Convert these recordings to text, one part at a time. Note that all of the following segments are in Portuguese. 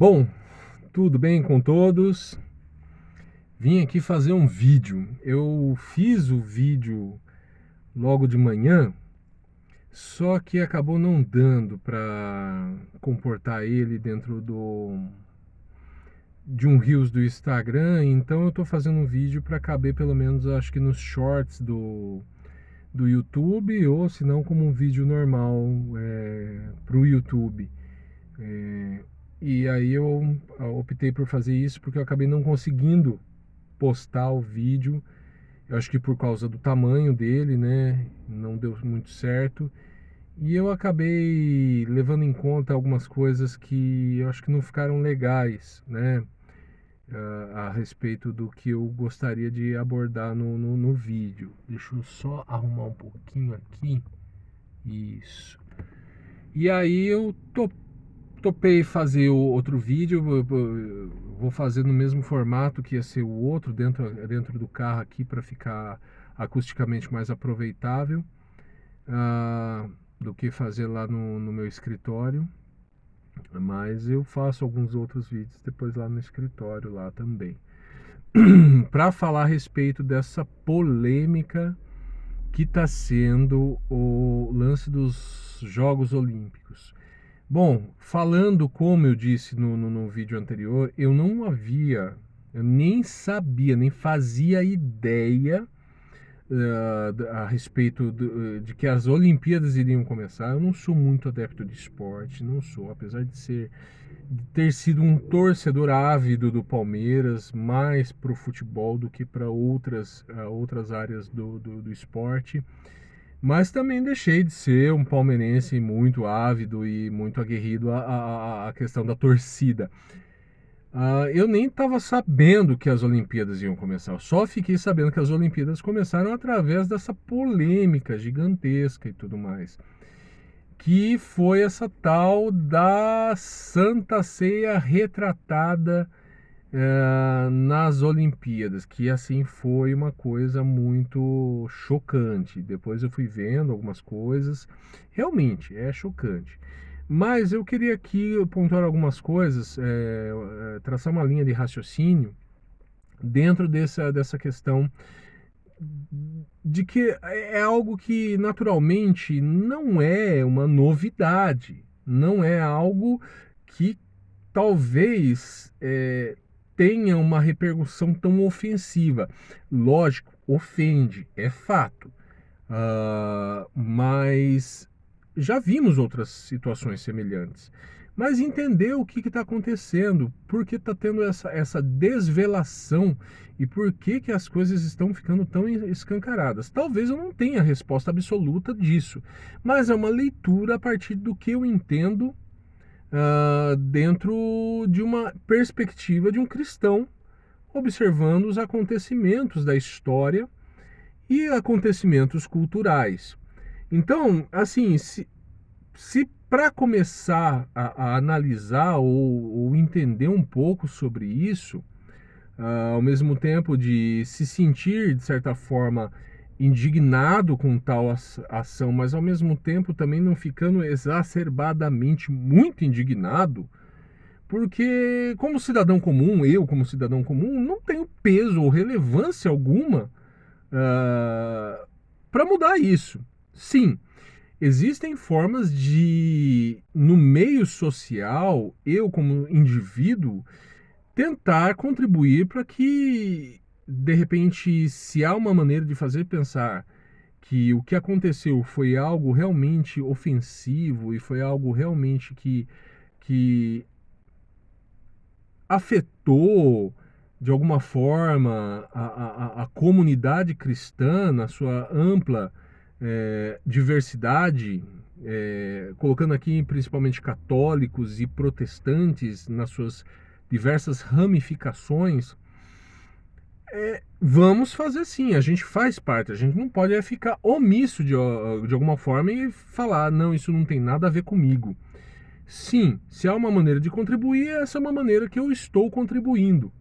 Bom, tudo bem com todos? Vim aqui fazer um vídeo. Eu fiz o vídeo logo de manhã, só que acabou não dando para comportar ele dentro de um Reels do Instagram, então eu estou fazendo um vídeo para caber pelo menos, acho que nos shorts do YouTube, ou se não como um vídeo normal para o YouTube. É, e aí eu optei por fazer isso porque eu acabei não conseguindo postar o vídeo. Eu acho que por causa do tamanho dele, né? Não deu muito certo. E eu acabei levando em conta algumas coisas que eu acho que não ficaram legais, né? A respeito do que eu gostaria de abordar no vídeo. Deixa eu só arrumar um pouquinho aqui. Isso. E aí eu topei fazer o outro vídeo. Eu vou fazer no mesmo formato que ia ser o outro, dentro do carro aqui, para ficar acusticamente mais aproveitável, ah, do que fazer lá no meu escritório. Mas eu faço alguns outros vídeos depois lá no escritório lá também, para falar a respeito dessa polêmica que está sendo o lance dos Jogos Olímpicos. Bom, falando como eu disse no vídeo anterior, eu nem sabia, nem fazia ideia a respeito de que as Olimpíadas iriam começar. Eu não sou muito adepto de esporte, não sou, apesar de ter sido um torcedor ávido do Palmeiras, mais para o futebol do que para outras áreas do esporte. Mas também deixei de ser um palmeirense muito ávido e muito aguerrido à questão da torcida. Eu nem estava sabendo que as Olimpíadas iam começar. Eu só fiquei sabendo que as Olimpíadas começaram através dessa polêmica gigantesca e tudo mais, que foi essa tal da Santa Ceia retratada nas Olimpíadas, que assim foi uma coisa muito chocante. Depois eu fui vendo algumas coisas, realmente é chocante. Mas eu queria aqui pontuar algumas coisas, traçar uma linha de raciocínio dentro dessa questão de que é algo que naturalmente não é uma novidade, não é algo que talvez tenha uma repercussão tão ofensiva. Lógico, ofende, é fato. Mas já vimos outras situações semelhantes. Mas entender o que está acontecendo, por que está tendo essa desvelação e por que as coisas estão ficando tão escancaradas. Talvez eu não tenha a resposta absoluta disso, mas é uma leitura a partir do que eu entendo dentro de uma perspectiva de um cristão, observando os acontecimentos da história e acontecimentos culturais. Então, assim, se para começar a analisar ou entender um pouco sobre isso, ao mesmo tempo de se sentir, de certa forma, indignado com tal ação, mas ao mesmo tempo também não ficando exacerbadamente muito indignado, porque eu como cidadão comum, não tenho peso ou relevância alguma para mudar isso. Sim, existem formas de, no meio social, eu como indivíduo, tentar contribuir para que, de repente, se há uma maneira de fazer pensar que o que aconteceu foi algo realmente ofensivo e foi algo realmente que afetou de alguma forma a comunidade cristã na sua ampla diversidade, colocando aqui principalmente católicos e protestantes nas suas diversas ramificações. Vamos fazer sim, a gente faz parte, a gente não pode ficar omisso de alguma forma e falar, não, isso não tem nada a ver comigo. Sim, se há uma maneira de contribuir, essa é uma maneira que eu estou contribuindo.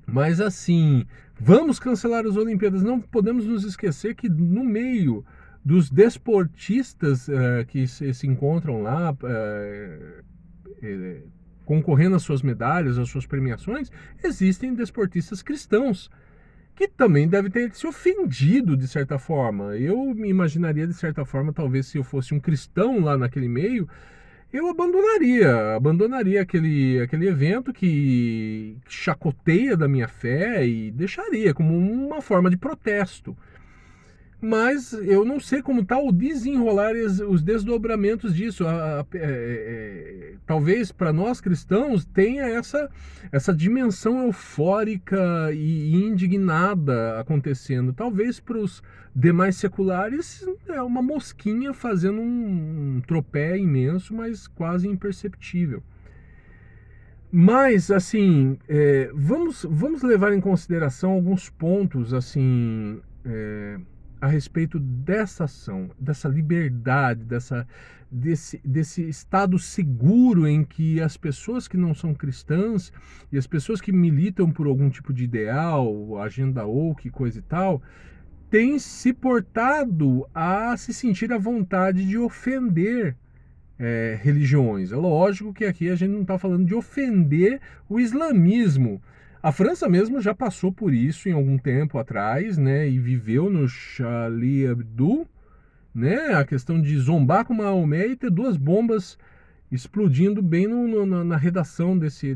Mas assim, vamos cancelar as Olimpíadas. Não podemos nos esquecer que no meio dos desportistas que se encontram lá concorrendo às suas medalhas, às suas premiações, existem desportistas cristãos, que também devem ter se ofendido de certa forma. Eu me imaginaria de certa forma, talvez se eu fosse um cristão lá naquele meio, eu abandonaria aquele evento que chacoteia da minha fé e deixaria como uma forma de protesto. Mas eu não sei como está o desenrolar, os desdobramentos disso. Talvez para nós cristãos tenha essa dimensão eufórica e indignada acontecendo. Talvez para os demais seculares é uma mosquinha fazendo um tropé imenso, mas quase imperceptível. Mas, assim, vamos levar em consideração alguns pontos, assim, a respeito dessa ação, dessa liberdade, desse estado seguro em que as pessoas que não são cristãs e as pessoas que militam por algum tipo de ideal, agenda woke, coisa e tal, têm se portado a se sentir à vontade de ofender religiões. É lógico que aqui a gente não está falando de ofender o islamismo. A França mesmo já passou por isso em algum tempo atrás, né, e viveu no Charlie Hebdo, né, a questão de zombar com Maomé e ter duas bombas explodindo bem na redação desse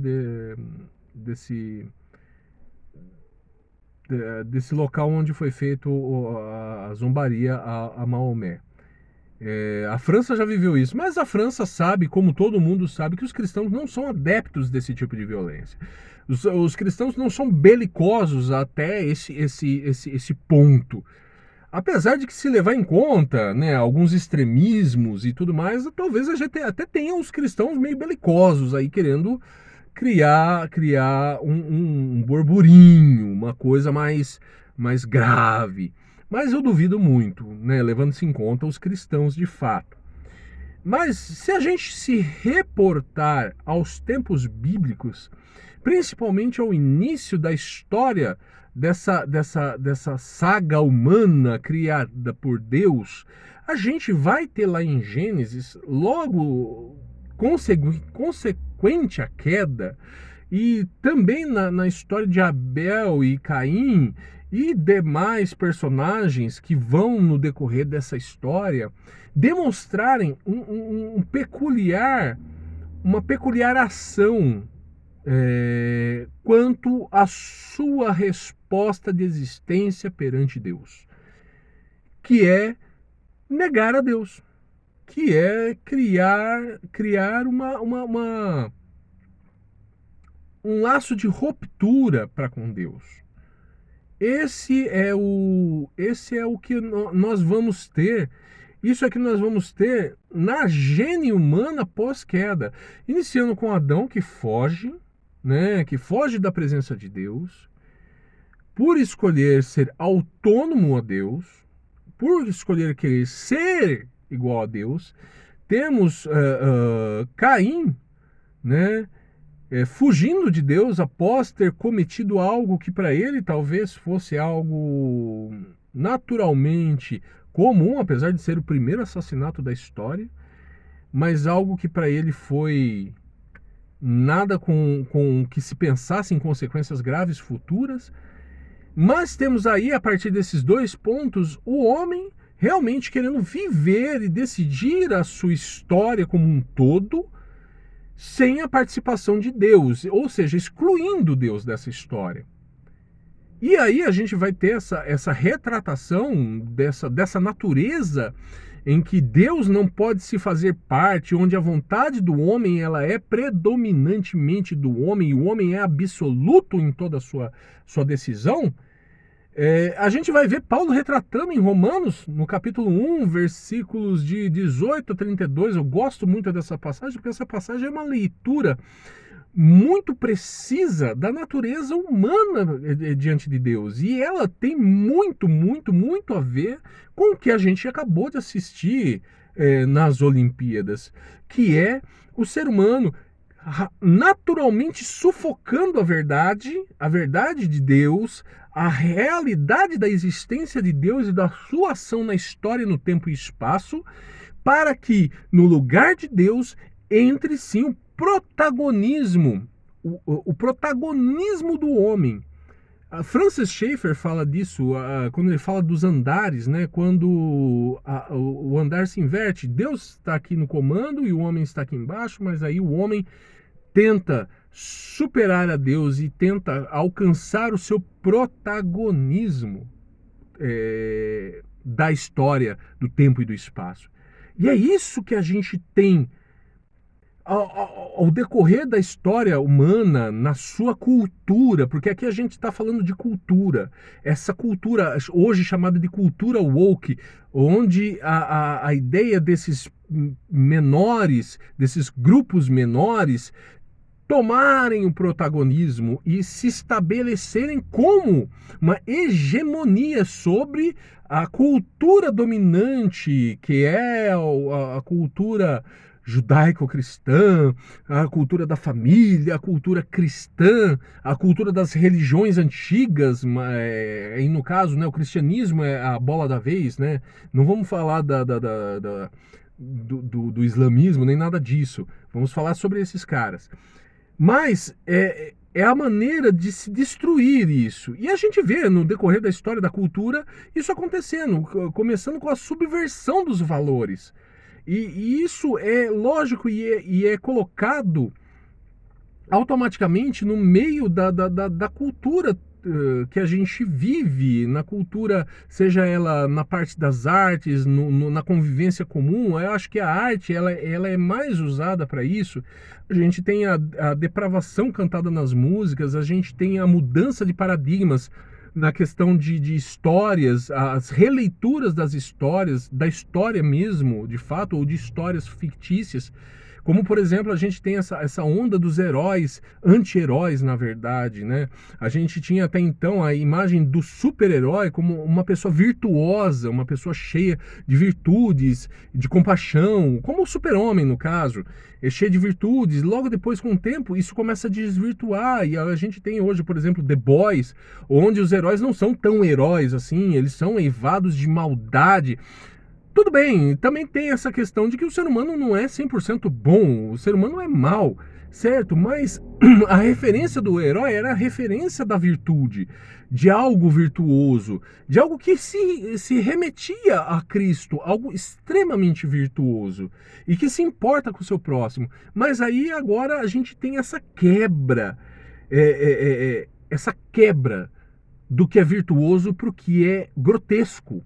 local onde foi feito a zombaria a Maomé. A França já viveu isso, mas a França sabe, como todo mundo sabe, que os cristãos não são adeptos desse tipo de violência. Os cristãos não são belicosos até esse ponto. Apesar de que, se levar em conta, né, alguns extremismos e tudo mais, talvez a gente até tenha os cristãos meio belicosos aí querendo criar um burburinho, uma coisa mais grave. Mas eu duvido muito, né, levando-se em conta os cristãos de fato. Mas se a gente se reportar aos tempos bíblicos, principalmente ao início da história dessa saga humana criada por Deus, a gente vai ter lá em Gênesis, logo consequente à queda, e também na história de Abel e Caim e demais personagens que vão no decorrer dessa história demonstrarem uma peculiar ação quanto à sua resposta de existência perante Deus, que é negar a Deus, que é criar um laço de ruptura para com Deus. Esse é o que nós vamos ter. Isso é que nós vamos ter na gênese humana pós-queda, iniciando com Adão que foge, né, que foge da presença de Deus, por escolher ser autônomo a Deus, por escolher querer ser igual a Deus. Temos Caim, né, fugindo de Deus após ter cometido algo que para ele talvez fosse algo naturalmente comum, apesar de ser o primeiro assassinato da história, mas algo que para ele foi nada com que se pensasse em consequências graves futuras. Mas temos aí, a partir desses dois pontos, o homem realmente querendo viver e decidir a sua história como um todo, sem a participação de Deus, ou seja, excluindo Deus dessa história. E aí a gente vai ter essa retratação dessa natureza em que Deus não pode se fazer parte, onde a vontade do homem ela é predominantemente do homem, e o homem é absoluto em toda a sua decisão. A gente vai ver Paulo retratando em Romanos, no capítulo 1, versículos de 18 a 32. Eu gosto muito dessa passagem, porque essa passagem é uma leitura muito precisa da natureza humana diante de Deus. E ela tem muito, muito, muito a ver com o que a gente acabou de assistir nas Olimpíadas, que é o ser humano naturalmente sufocando a verdade de Deus, a realidade da existência de Deus e da sua ação na história, no tempo e espaço, para que no lugar de Deus entre sim o protagonismo, o protagonismo do homem. A Francis Schaeffer fala disso quando ele fala dos andares, né? Quando o andar se inverte, Deus está aqui no comando e o homem está aqui embaixo, mas aí o homem tenta superar a Deus e tenta alcançar o seu protagonismo da história, do tempo e do espaço. E é isso que a gente tem ao decorrer da história humana, na sua cultura, porque aqui a gente está falando de cultura, essa cultura hoje chamada de cultura woke, onde a ideia desses menores, desses grupos menores, tomarem o protagonismo e se estabelecerem como uma hegemonia sobre a cultura dominante, que é a cultura judaico-cristã, a cultura da família, a cultura cristã, a cultura das religiões antigas, e no caso, né, o cristianismo é a bola da vez, né? Não vamos falar do islamismo, nem nada disso. Vamos falar sobre esses caras. Mas é a maneira de se destruir isso. E a gente vê no decorrer da história da cultura isso acontecendo, começando com a subversão dos valores. E isso é lógico e é colocado automaticamente no meio da cultura que a gente vive, na cultura, seja ela na parte das artes, na convivência comum. Eu acho que a arte ela é mais usada para isso. A gente tem a depravação cantada nas músicas, a gente tem a mudança de paradigmas na questão de histórias, as releituras das histórias, da história mesmo, de fato, ou de histórias fictícias. Como, por exemplo, a gente tem essa onda dos heróis, anti-heróis, na verdade, né? A gente tinha até então a imagem do super-herói como uma pessoa virtuosa, uma pessoa cheia de virtudes, de compaixão, como o super-homem, no caso, é cheio de virtudes. Logo depois, com o tempo, isso começa a desvirtuar, e a gente tem hoje, por exemplo, The Boys, onde os heróis não são tão heróis assim, eles são eivados de maldade. Tudo bem, também tem essa questão de que o ser humano não é 100% bom, o ser humano é mau, certo? Mas a referência do herói era a referência da virtude, de algo virtuoso, de algo que se remetia a Cristo, algo extremamente virtuoso e que se importa com o seu próximo. Mas aí agora a gente tem essa quebra, essa quebra do que é virtuoso para o que é grotesco.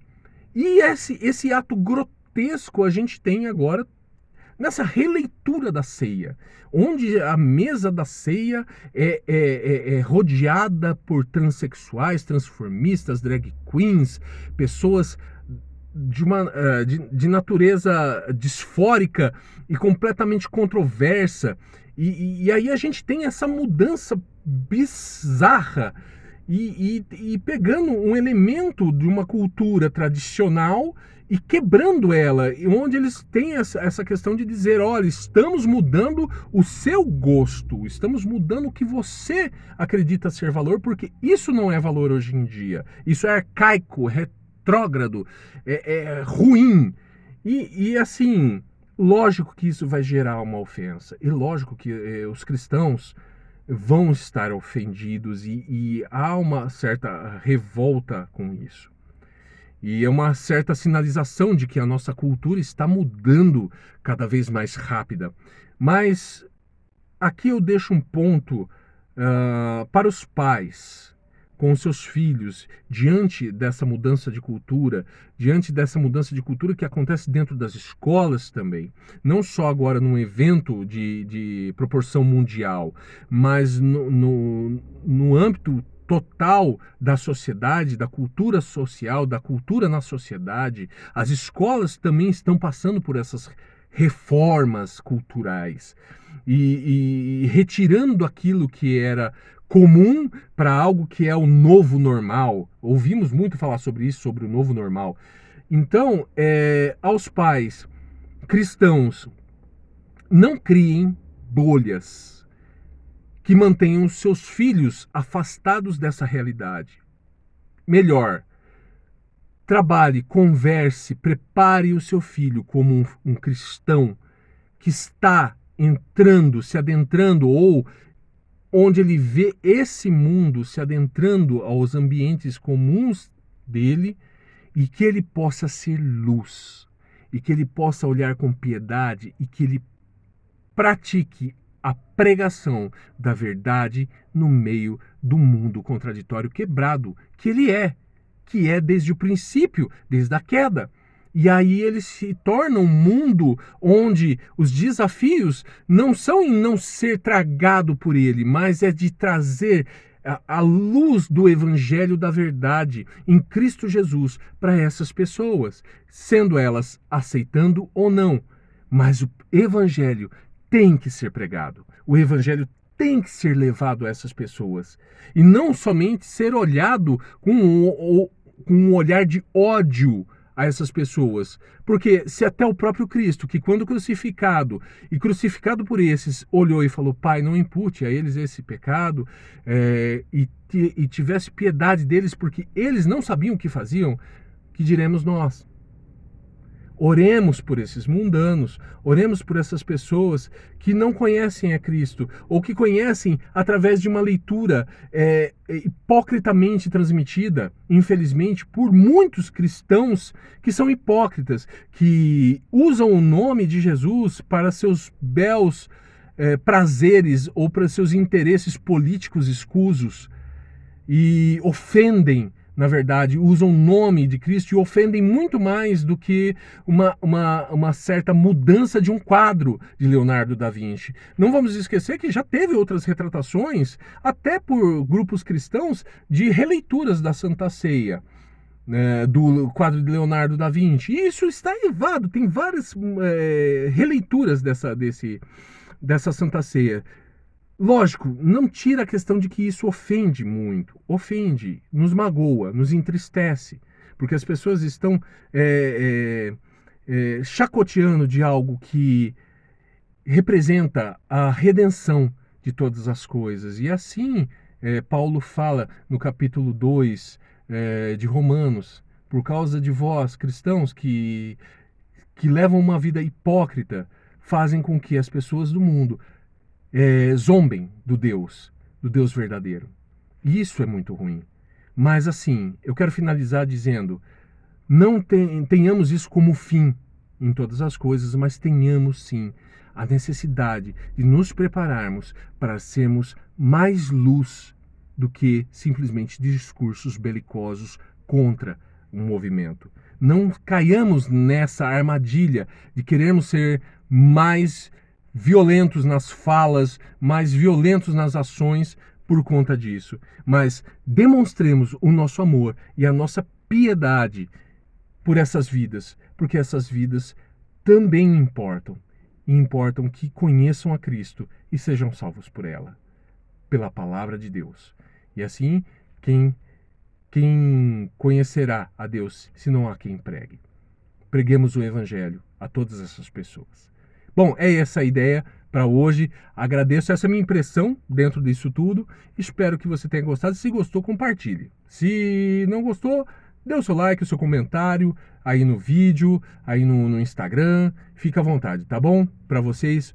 E esse ato grotesco a gente tem agora nessa releitura da ceia, onde a mesa da ceia é rodeada por transexuais, transformistas, drag queens, pessoas de natureza disfórica e completamente controversa. E aí a gente tem essa mudança bizarra e pegando um elemento de uma cultura tradicional e quebrando ela, onde eles têm essa questão de dizer, olha, estamos mudando o seu gosto, estamos mudando o que você acredita ser valor, porque isso não é valor hoje em dia, isso é arcaico, retrógrado, é ruim, e assim, lógico que isso vai gerar uma ofensa, e lógico que os cristãos vão estar ofendidos e há uma certa revolta com isso. E é uma certa sinalização de que a nossa cultura está mudando cada vez mais rápida. Mas aqui eu deixo um ponto para os pais com os seus filhos, diante dessa mudança de cultura, que acontece dentro das escolas também, não só agora num evento de proporção mundial, mas no âmbito total da sociedade, da cultura social, da cultura na sociedade. As escolas também estão passando por essas reformas culturais e retirando aquilo que era comum para algo que é o novo normal. Ouvimos muito falar sobre isso, sobre o novo normal. Então, aos pais cristãos, não criem bolhas que mantenham seus filhos afastados dessa realidade. Melhor, trabalhe, converse, prepare o seu filho como um cristão que está entrando, se adentrando, ou onde ele vê esse mundo se adentrando aos ambientes comuns dele, e que ele possa ser luz, e que ele possa olhar com piedade, e que ele pratique a pregação da verdade no meio do mundo contraditório quebrado que é desde o princípio, desde a queda. E aí ele se torna um mundo onde os desafios não são em não ser tragado por ele, mas é de trazer a luz do evangelho da verdade em Cristo Jesus para essas pessoas, sendo elas aceitando ou não. Mas o evangelho tem que ser pregado. O evangelho tem que ser levado a essas pessoas. E não somente ser olhado com um olhar de ódio a essas pessoas. Porque se até o próprio Cristo, que quando crucificado e crucificado por esses, olhou e falou: Pai, não impute a eles esse pecado, e tivesse piedade deles, porque eles não sabiam o que faziam, que diremos nós? Oremos por esses mundanos, oremos por essas pessoas que não conhecem a Cristo, ou que conhecem através de uma leitura hipocritamente transmitida, infelizmente, por muitos cristãos que são hipócritas, que usam o nome de Jesus para seus belos prazeres ou para seus interesses políticos escusos, e ofendem, na verdade, usam o nome de Cristo e ofendem muito mais do que uma certa mudança de um quadro de Leonardo da Vinci. Não vamos esquecer que já teve outras retratações, até por grupos cristãos, de releituras da Santa Ceia, do quadro de Leonardo da Vinci. E isso está elevado, tem várias releituras dessa Santa Ceia. Lógico, não tira a questão de que isso ofende muito, ofende, nos magoa, nos entristece, porque as pessoas estão chacoteando de algo que representa a redenção de todas as coisas. E assim, Paulo fala no capítulo 2 de Romanos: por causa de vós, cristãos, que levam uma vida hipócrita, fazem com que as pessoas do mundo zombem do Deus verdadeiro. E isso é muito ruim. Mas assim, eu quero finalizar dizendo: não tenhamos isso como fim em todas as coisas, mas tenhamos sim a necessidade de nos prepararmos para sermos mais luz do que simplesmente discursos belicosos contra um movimento. Não caiamos nessa armadilha de querermos ser mais violentos nas falas, mais violentos nas ações por conta disso. Mas demonstremos o nosso amor e a nossa piedade por essas vidas, porque essas vidas também importam. E importam que conheçam a Cristo e sejam salvos por ela, pela palavra de Deus. E assim, quem conhecerá a Deus se não há quem pregue? Preguemos o Evangelho a todas essas pessoas. Bom, é essa a ideia para hoje. Agradeço essa minha impressão dentro disso tudo. Espero que você tenha gostado. Se gostou, compartilhe. Se não gostou, dê o seu like, o seu comentário aí no vídeo, aí no Instagram. Fica à vontade, tá bom? Para vocês,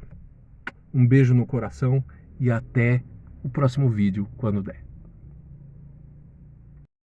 um beijo no coração e até o próximo vídeo, quando der.